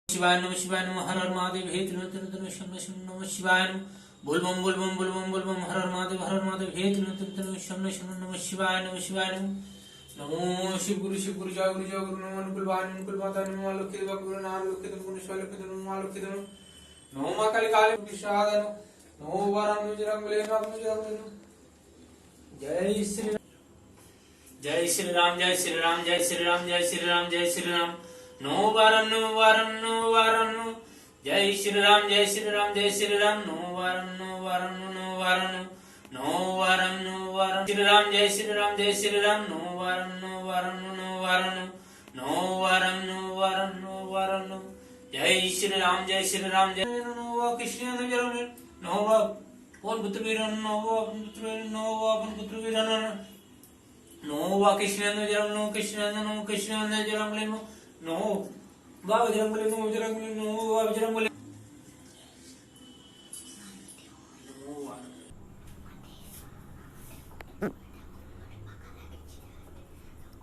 शिवाय नमः हर हर महादेव हे त्रिलोचन शम नमः शिवाय नमः बोल बम बोल बम बोल बम बोल बम हर हर महादेव हे त्रिलोचन शम नमः शिवाय नमः नमो शिव गुरु जय गुरु नमो अनुकूल वाहन अनुकूल माता नमो लोकित गुरु नाम लोकित पुण्य लोकित नमो लोकित नमो मां काली काली विषाद नमो वरम निजरंगले जय श्री जय श्री राम जय श्री राम जय श्री राम जय श्री राम जय श्री राम नो वारम जय श्री राम जय श्री राम जय श्री राम नो वारम श्री राम जय श्री राम जय श्री राम नो वारम जय श्री राम जय श्री राम जय नो कृष्ण नो कौन पुत्र वीर नो अपन पुत्र वीर नो कृष्ण नो बजरंगबली नो बजरंगबली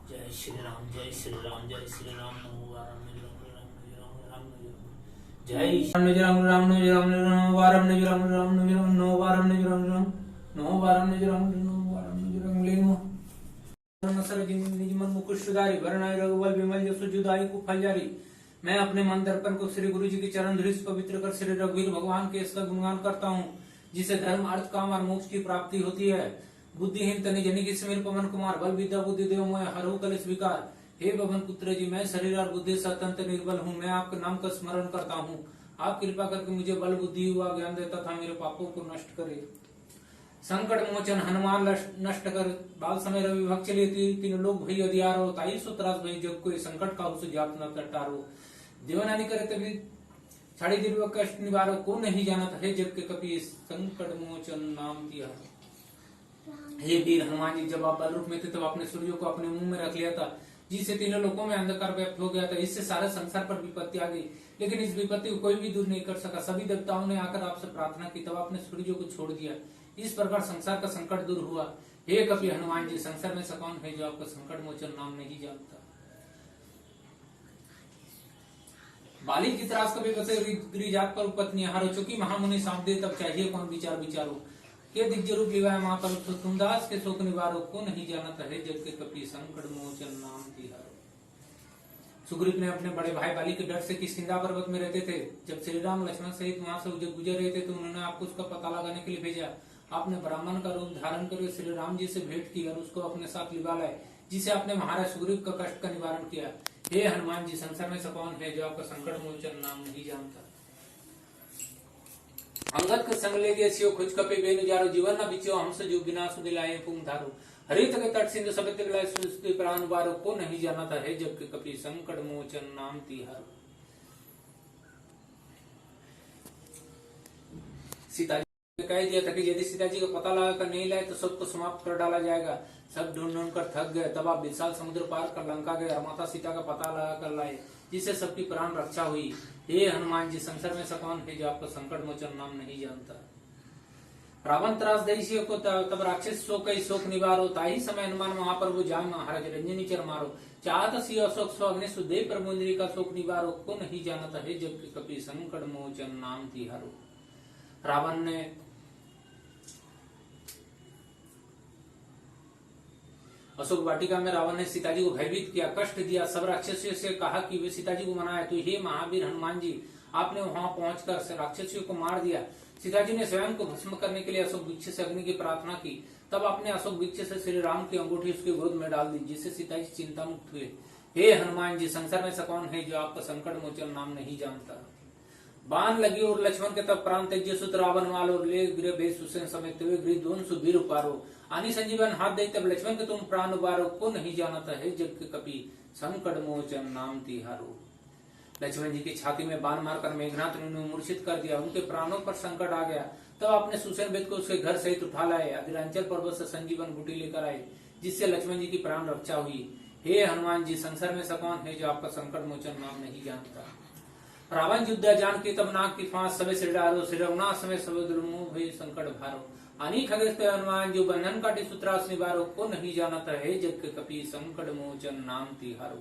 जय श्री राम जय श्री राम जय श्री राम नो वारम मैं अपने मन दर्पण को श्री गुरु जी की चरण धूलि पवित्र कर श्री रघुवीर भगवान के इसका गुणगान करता हूँ, जिसे धर्म अर्थ काम और मोक्ष की प्राप्ति होती है। बुद्धिहीन तनि जनि की समीर पवन कुमार बल विद्या बुद्धि देव मैं हरहु कलेश विकार। हे पवन पुत्र जी, मैं शरीर और बुद्धि से अत्यंत निर्बल हूँ। मैं आपके नाम का स्मरण करता हूँ। आप कृपा करके मुझे बल बुद्धि हुआ ज्ञान देता था, मेरे पापों को नष्ट करे। संकट मोचन हनुमान नष्ट कर बाल समय रवि भक्त चलिए तीन लोग भई अधियारो ताई सो त्रास भई जग को संकट का उस जात न कटारो। देवनानी करे तभी छाड़ी दिल कष्ट निवारो को नहीं जानत है जग के कपि संकट मोचन नाम दिया। हे वीर हनुमान जी, जब आप बल रूप में थे तब आपने सूर्य को अपने मुंह में रख लिया था, जिससे तीनों लोगों में अंधकार व्याप्त हो गया था। इससे सारे संसार पर विपत्ति आ गई, लेकिन इस विपत्ति को कोई भी दूर नहीं कर सका। सभी देवताओं ने आकर आपसे प्रार्थना की, तब आपने सूर्य को छोड़ दिया। इस प्रकार संसार का संकट दूर हुआ। हे कपि हनुमान जी, संसार में से कौन है जो आपका संकट मोचन नाम नहीं जानता। बाली की त्रास कभी बसे जात पर पत्नी हारो, चूंकि महामुनि साप दे तब चाहिए कौन विचार विचारो। के दिग्ज रूप लिवाय महापर तुमदास के शोक निवारो, को नहीं जानता है जग के कपि संकट मोचन नाम तिहारो। सुग्रीव ने अपने बड़े भाई बाली के डर से किष्किंधा पर्वत में रहते थे। जब श्री राम लक्ष्मण सहित वहां से गुजर रहे थे तो उन्होंने आपको उसका पता लगाने के लिए भेजा। आपने ब्राह्मण का रूप धारण कर श्री राम जी से भेंट की और उसको अपने साथ लिवा लाए, जिसे आपने महाराज सुग्रीव का कष्ट का निवारण किया। हे हनुमान जी, संसार में से कौन है जो आपका संकट मोचन नाम नहीं जानता। अंगद का संग ले गए सियो खुज कपे बेनु जारो, जीवन न बिचियो हमसे जो बिना सुदिलाए पुंग धारो। हरित के तट सिंधु समुद्र के लाए सुस्ति प्राण बारो, को नहीं जानता है जग के कपि संकट मोचन नाम तिहारो। सीता कह दिया था कि यदि सीता जी को पता लगा कर नहीं लाए तो सबको समाप्त कर डाला जाएगा। सब ढूंढ कर थक गए, तब आप विशाल समुद्र पार कर लंका गए और माता सीता का पता लगा कर लाए, जिससे सबकी प्राण रक्षा हुई। हे हनुमान जी, संसार में से कौन है जो आपका संकट मोचन नाम नहीं जानता। रावण त्रास दई को तब राक्षस शोक शोक निवारो, ताही समय हनुमान वहां पर वो जाय महाराज रंजनी चर मारो। चाहत सी अशोक स्व अग्नि सुदेव प्रमुद्री का शोक निवारो, को नहीं जानता है जग के कपि संकट मोचन नाम तिहारो। रावण ने अशोक वाटिका में रावण ने सीता जी को भयभीत किया, कष्ट दिया। सब राक्षसियों से कहा कि वे सीता जी को मनाए, तो हे महावीर हनुमान जी, आपने वहां पहुंचकर राक्षसियों को मार दिया। सीता जी ने स्वयं को भस्म करने के लिए अशोक वृक्ष से अग्नि की प्रार्थना की, तब आपने अशोक वृक्ष से श्री राम की अंगूठी उसके गोद में डाल दी, जिससे सीता जी चिंता मुक्त हुए। हे हनुमान जी, संसार में से कौन है जो आपका संकट मोचन नाम नहीं जानता। बाण लगी और लक्ष्मण के तब प्राण तेज सुत रावण वालो, ले गृह भेद सुसेन समेत गृह दोन सुबीर उपारो। आनी संजीवन हाथ दे तब लक्ष्मण के तुम प्राण उबारो, को नहीं जानता है जग के कपि संकट मोचन नाम तिहारो। लक्ष्मण जी की छाती में बाण मारकर मेघनाथ ने मूर्छित कर दिया, उनके प्राणों पर संकट आ गया। तब आपने सुसेन वेद को उसके घर सहित उठा लाए, अधरांचल पर्वत से संजीवन बूटी लेकर आए, जिससे लक्ष्मण जी की प्राण रक्षा हुई। हे हनुमान जी, संसार में से कौन है जो आपका संकट मोचन नाम नहीं जानता। रावण युद्ध जान के तब नाग की फांस सबे सिर डारो, श्री रघुनाथ समय सब दुर्मोह भय संकट भारो। अनेक खगस्त हनुमान जो बंधन काटे सूत्रास निवारो, को नहीं जानता है जग के कपि संकट मोचन नाम तिहारो।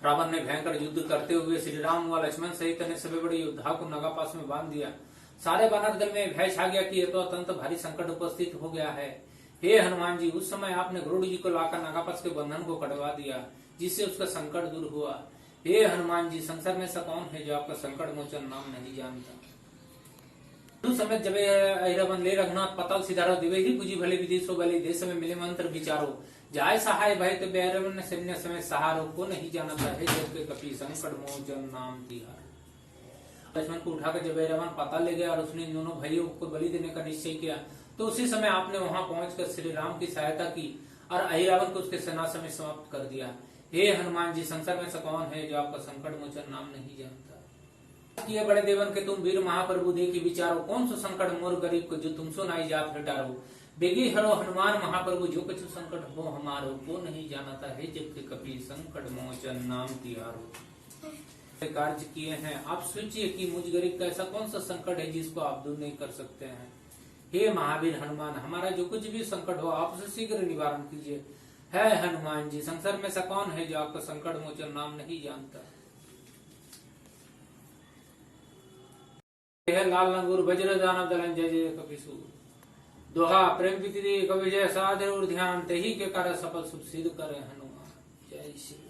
रावण ने भयंकर युद्ध करते हुए श्री राम व लक्ष्मण सहित अन्य सभी बड़े योद्धा को नागापास में बांध दिया। सारे वानर दल में भय छा गया कि यह तो अत्यंत भारी संकट उपस्थित हो गया है। हे हनुमान जी, उस समय आपने गरुड़ जी को लाकर नागापास के बंधन को कटवा दिया, जिससे उसका संकट दूर हुआ। हे हनुमान जी, संसार में ऐसा कौन है जो आपका संकट मोचन नाम नहीं जानता। उस समय जब ऐरावन ले रघुनाथ पताल सिधारो, दिवे ही पूजी भले विधि सो भले, देश में मिले मंत्र विचारो, जाय सहाय भय तो ऐरावन ने सैन्य समय सहारो, को नहीं जानता है जग के कपि संकट मोचन नाम तिहार। लक्ष्मण को उठाकर जब ऐरावन पाताल ले गया और उसने इन दोनों भाइयों को बलि देने का निश्चय किया, तो उसी समय आपने वहां पहुंचकर श्री राम की सहायता की और ऐरावन को उसके सेना में समाप्त कर दिया। हे हनुमान जी, संसार में ऐसा कौन है जो आपका संकट मोचन नाम नहीं जानता। किए बड़े देवन के तुम वीर महाप्रभु देखी विचारो, कौन सो संकट मोर गरीब को जो तुमसो नाई जात हटारो। बेगी हरो हनुमान महाप्रभु, जो कुछ संकट हो हमारो, को नहीं जानता है जग के कपि संकट मोचन नाम तिहारो। कार्य किए हैं, आप सोचिए कि मुझ गरीब का ऐसा कौन सा संकट है जिसको आप दूर नहीं कर सकते हैं। हे महावीर हनुमान, हमारा जो कुछ भी संकट हो आप उसे शीघ्र निवारण कीजिए। है हनुमान जी, संसार में ऐसा कौन है जो आपका संकट मोचन नाम नहीं जानता। लाल लंगूर वज्र दानव दलन जय जय कपिसूर, दोहा प्रेम प्रीति कवि जय साधु ध्यान, ते ही के कार्य सफल शुभ सिद्ध करे हनुमान। जय श्री